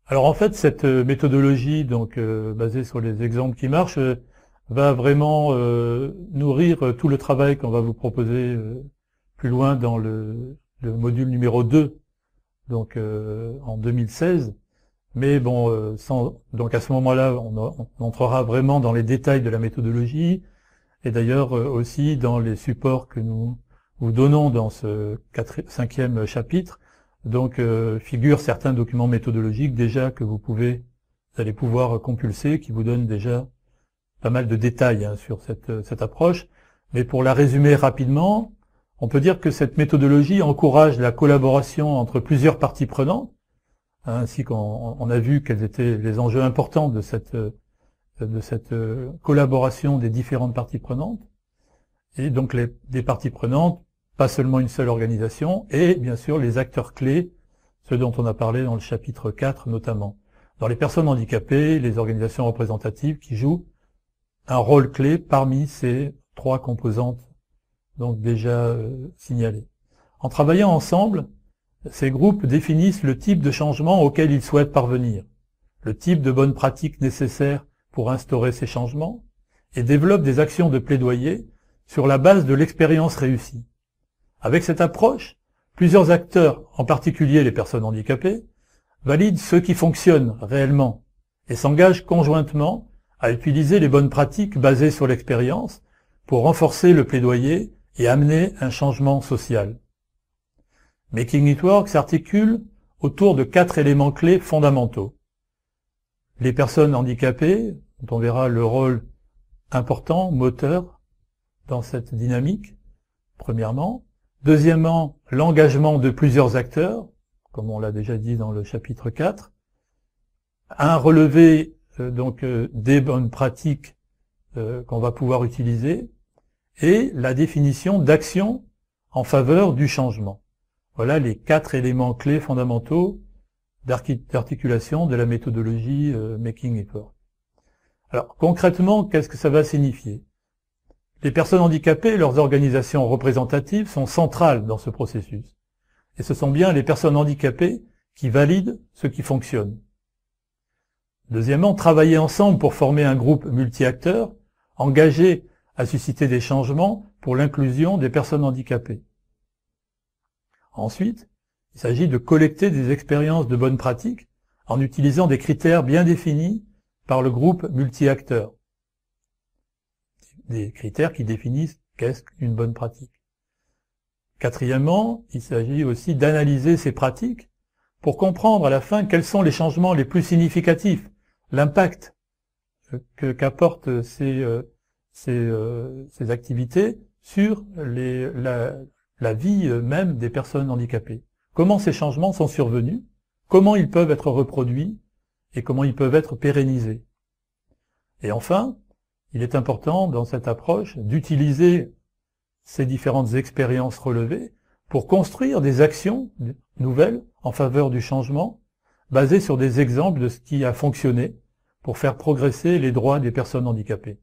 Alors en fait, cette méthodologie, donc basée sur les exemples qui marchent, va vraiment nourrir tout le travail qu'on va vous proposer plus loin dans le module numéro 2, donc en 2016. Mais bon, donc à ce moment-là, on entrera vraiment dans les détails de la méthodologie, et d'ailleurs aussi dans les supports que nous vous donnons dans ce 5e chapitre. Donc figurent certains documents méthodologiques déjà que vous allez pouvoir compulser, qui vous donnent déjà pas mal de détails sur cette approche. Mais pour la résumer rapidement, on peut dire que cette méthodologie encourage la collaboration entre plusieurs parties prenantes, ainsi qu'on a vu quels étaient les enjeux importants de cette collaboration des différentes parties prenantes. Et donc des parties prenantes, pas seulement une seule organisation, et bien sûr les acteurs clés, ceux dont on a parlé dans le chapitre 4 notamment. Dans les personnes handicapées, les organisations représentatives qui jouent un rôle clé parmi ces 3 composantes donc déjà signalées. En travaillant ensemble, ces groupes définissent le type de changement auquel ils souhaitent parvenir, le type de bonnes pratiques nécessaires pour instaurer ces changements, et développent des actions de plaidoyer sur la base de l'expérience réussie. Avec cette approche, plusieurs acteurs, en particulier les personnes handicapées, valident ce qui fonctionne réellement et s'engagent conjointement à utiliser les bonnes pratiques basées sur l'expérience pour renforcer le plaidoyer et amener un changement social. Making It Work s'articule autour de 4 éléments clés fondamentaux. Les personnes handicapées, dont on verra le rôle important, moteur, dans cette dynamique, premièrement. Deuxièmement, l'engagement de plusieurs acteurs, comme on l'a déjà dit dans le chapitre 4. Un relevé des bonnes pratiques qu'on va pouvoir utiliser, et la définition d'actions en faveur du changement. Voilà les 4 éléments clés fondamentaux d'articulation de la méthodologie Making It Work. Alors concrètement, qu'est-ce que ça va signifier? Les personnes handicapées et leurs organisations représentatives sont centrales dans ce processus. Et ce sont bien les personnes handicapées qui valident ce qui fonctionne. Deuxièmement, travailler ensemble pour former un groupe multi-acteurs, engagé à susciter des changements pour l'inclusion des personnes handicapées. Ensuite, il s'agit de collecter des expériences de bonnes pratiques en utilisant des critères bien définis par le groupe multi-acteurs. Des critères qui définissent qu'est-ce qu'une bonne pratique. Quatrièmement, il s'agit aussi d'analyser ces pratiques pour comprendre à la fin quels sont les changements les plus significatifs, l'impact qu'apportent ces activités sur la vie même des personnes handicapées. Comment ces changements sont survenus, comment ils peuvent être reproduits et comment ils peuvent être pérennisés. Et enfin, il est important dans cette approche d'utiliser ces différentes expériences relevées pour construire des actions nouvelles en faveur du changement, basées sur des exemples de ce qui a fonctionné pour faire progresser les droits des personnes handicapées.